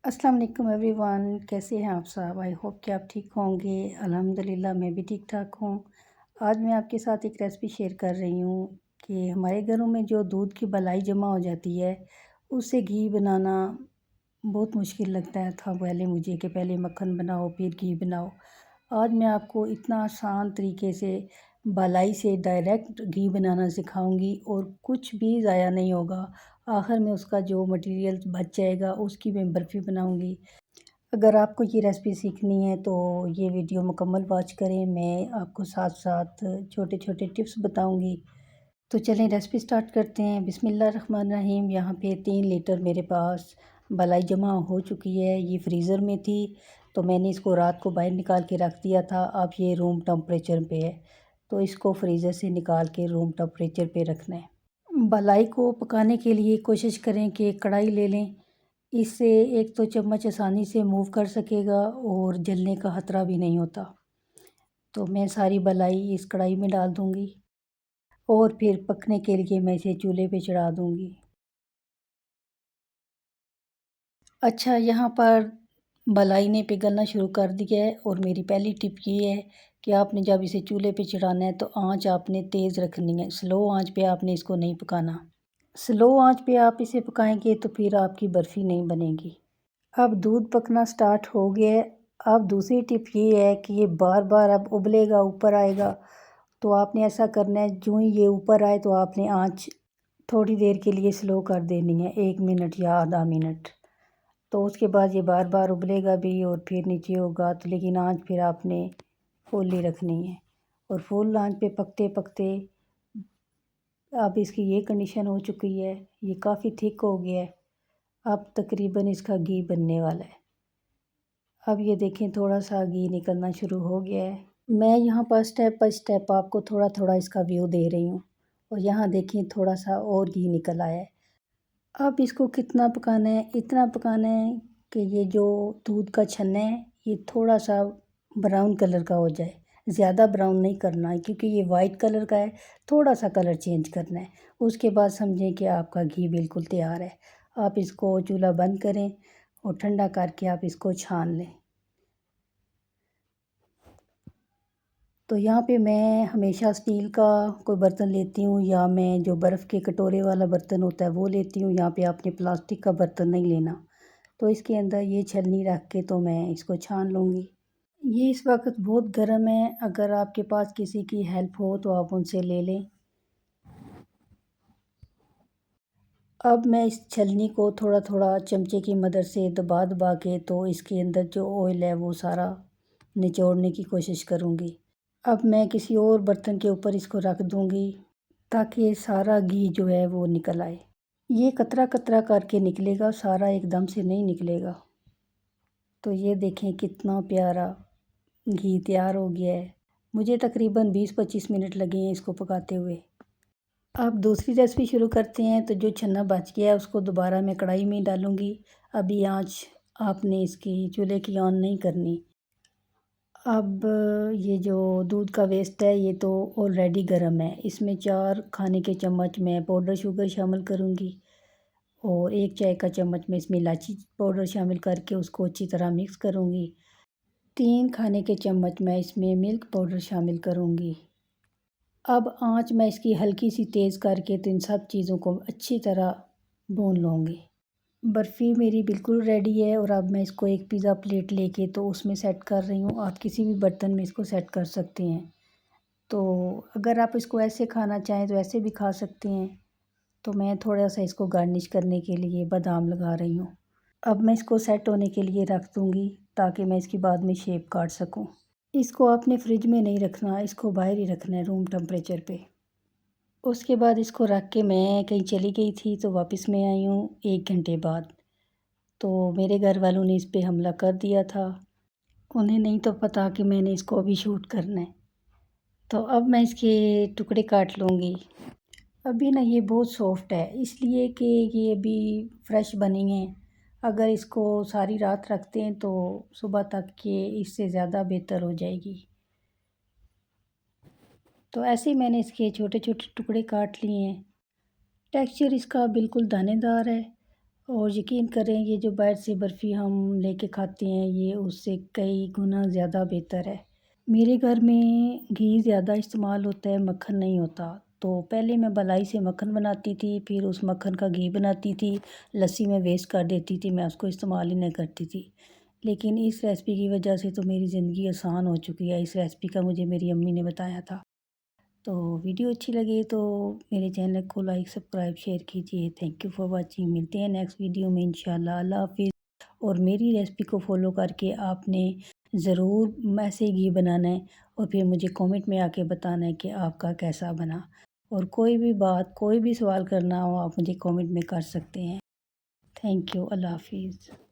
अस्सलाम वालेकुम एवरीवन, कैसे हैं आप सब। आई होप कि आप ठीक होंगे। अल्हम्दुलिल्लाह मैं भी ठीक ठाक हूँ। आज मैं आपके साथ एक रेसिपी शेयर कर रही हूँ कि हमारे घरों में जो दूध की बलाई जमा हो जाती है उससे घी बनाना बहुत मुश्किल लगता था पहले मुझे कि पहले मक्खन बनाओ फिर घी बनाओ। आज मैं आपको इतना आसान तरीके से बलाई से डायरेक्ट घी बनाना सिखाऊंगी और कुछ भी ज़ाया नहीं होगा। आखिर में उसका जो मटेरियल बच जाएगा उसकी मैं बर्फ़ी बनाऊंगी। अगर आपको ये रेसिपी सीखनी है तो ये वीडियो मुकम्मल वॉच करें। मैं आपको साथ साथ छोटे छोटे टिप्स बताऊंगी। तो चलें रेसिपी स्टार्ट करते हैं। बिस्मिल्लाहिर्रहमानिर्रहीम। यहाँ पे 3 लीटर मेरे पास बलाई जमा हो चुकी है। ये फ्रीज़र में थी तो मैंने इसको रात को बाहर निकाल के रख दिया था। अब ये रूम टेम्परेचर पे है तो इसको फ्रीज़र से निकाल के रूम टेम्परेचर पे रखना है। बलाई को पकाने के लिए कोशिश करें कि कढ़ाई ले लें। इससे एक तो चम्मच आसानी से मूव कर सकेगा और जलने का ख़तरा भी नहीं होता। तो मैं सारी बलाई इस कढ़ाई में डाल दूँगी और फिर पकने के लिए मैं इसे चूल्हे पे चढ़ा दूँगी। अच्छा, यहाँ पर बलाई ने पिघलना शुरू कर दिया है और मेरी पहली टिप ये है कि आपने जब इसे चूल्हे पे चढ़ाना है तो आँच आपने तेज़ रखनी है। स्लो आँच पे आपने इसको नहीं पकाना। स्लो आँच पे आप इसे पकाएंगे तो फिर आपकी बर्फ़ी नहीं बनेगी। अब दूध पकना स्टार्ट हो गया है। अब दूसरी टिप ये है कि ये बार बार अब उबलेगा, ऊपर आएगा। तो आपने ऐसा करना है, जो ही ये ऊपर आए तो आपने आँच थोड़ी देर के लिए स्लो कर देनी है, 1 मिनट या आधा मिनट। तो उसके बाद ये बार बार उबलेगा भी और फिर नीचे होगा तो, लेकिन आँच फिर आपने फुल ही रखनी है। और फुल आँच पे पकते पकते अब इसकी ये कंडीशन हो चुकी है, ये काफ़ी थिक हो गया है। अब तकरीबन इसका घी बनने वाला है। अब ये देखें थोड़ा सा घी निकलना शुरू हो गया है। मैं यहाँ पर स्टेप बाय स्टेप आपको थोड़ा थोड़ा इसका व्यू दे रही हूँ। और यहाँ देखिए थोड़ा सा और घी निकल आया है। अब इसको कितना पकाना है, इतना पकाना है कि ये जो दूध का छन्ना है ये थोड़ा सा ब्राउन कलर का हो जाए। ज़्यादा ब्राउन नहीं करना है क्योंकि ये वाइट कलर का है, थोड़ा सा कलर चेंज करना है। उसके बाद समझें कि आपका घी बिल्कुल तैयार है। आप इसको चूल्हा बंद करें और ठंडा करके आप इसको छान लें। तो यहाँ पे मैं हमेशा स्टील का कोई बर्तन लेती हूँ या मैं जो बर्फ़ के कटोरे वाला बर्तन होता है वो लेती हूँ। यहाँ पे आपने प्लास्टिक का बर्तन नहीं लेना। तो इसके अंदर ये छलनी रख के तो मैं इसको छान लूँगी। ये इस वक्त बहुत गर्म है, अगर आपके पास किसी की हेल्प हो तो आप उनसे ले लें। अब मैं इस छलनी को थोड़ा थोड़ा चमचे की मदद से दबा दबा के तो इसके अंदर जो ऑयल है वो सारा निचोड़ने की कोशिश करूँगी। अब मैं किसी और बर्तन के ऊपर इसको रख दूँगी ताकि सारा घी जो है वो निकल आए। ये कतरा कतरा करके निकलेगा, सारा एकदम से नहीं निकलेगा। तो ये देखें कितना प्यारा घी तैयार हो गया है। मुझे तकरीबन 20-25 मिनट लगे हैं इसको पकाते हुए। अब दूसरी रेसिपी शुरू करते हैं। तो जो छन्ना बच गया है उसको दोबारा मैं कढ़ाई में डालूँगी। अभी आँच आपने इसकी चूल्हे की ऑन नहीं करनी। अब ये जो दूध का वेस्ट है ये तो ऑलरेडी गर्म है। इसमें 4 खाने के चम्मच मैं पाउडर शुगर शामिल करूँगी और 1 चाय का चम्मच मैं इसमें इलायची पाउडर शामिल करके उसको अच्छी तरह मिक्स करूँगी। 3 खाने के चम्मच मैं इसमें मिल्क पाउडर शामिल करूँगी। अब आँच मैं इसकी हल्की सी तेज़ करके तो इन सब चीज़ों को अच्छी तरह भून लूँगी। बर्फ़ी मेरी बिल्कुल रेडी है और अब मैं इसको एक पिज़्ज़ा प्लेट लेके तो उसमें सेट कर रही हूँ। आप किसी भी बर्तन में इसको सेट कर सकते हैं। तो अगर आप इसको ऐसे खाना चाहें तो ऐसे भी खा सकते हैं। तो मैं थोड़ा सा इसको गार्निश करने के लिए बादाम लगा रही हूँ। अब मैं इसको सेट होने के लिए रख दूँगी ताकि मैं इसकी बाद में शेप काट सकूँ। इसको आपने फ्रिज में नहीं रखना, इसको बाहर ही रखना है रूम टेम्परेचर पे। उसके बाद इसको रख के मैं कहीं चली गई थी तो वापस मैं आई हूँ 1 घंटे बाद। तो मेरे घर वालों ने इस पे हमला कर दिया था। उन्हें नहीं तो पता कि मैंने इसको अभी शूट करना है। तो अब मैं इसके टुकड़े काट लूँगी। अभी ना ये बहुत सॉफ्ट है इसलिए कि ये अभी फ्रेश बनी है। अगर इसको सारी रात रखते हैं तो सुबह तक ये इससे ज़्यादा बेहतर हो जाएगी। तो ऐसे ही मैंने इसके छोटे छोटे टुकड़े काट लिए हैं। टेक्सचर इसका बिल्कुल दानेदार है और यकीन करें ये जो बाहर से बर्फ़ी हम लेके खाते हैं ये उससे कई गुना ज़्यादा बेहतर है। मेरे घर में घी ज़्यादा इस्तेमाल होता है, मक्खन नहीं होता। तो पहले मैं मलाई से मक्खन बनाती थी, फिर उस मक्खन का घी बनाती थी, लस्सी में वेस्ट कर देती थी, मैं उसको इस्तेमाल ही नहीं करती थी। लेकिन इस रेसिपी की वजह से तो मेरी ज़िंदगी आसान हो चुकी है। इस रेसिपी का मुझे मेरी अम्मी ने बताया था। तो वीडियो अच्छी लगे तो मेरे चैनल को लाइक, सब्सक्राइब, शेयर कीजिए। Thank you for watching. मिलते हैं नेक्स्ट वीडियो में इंशाल्लाह। अल्लाह हाफ़िज़। और मेरी रेसिपी को फॉलो करके आपने ज़रूर ऐसे घी बनाना है और फिर मुझे कमेंट में आके बताना है कि आपका कैसा बना। और कोई भी बात, कोई भी सवाल करना हो आप मुझे कमेंट में कर सकते हैं। Thank you. अल्लाह हाफ़िज़।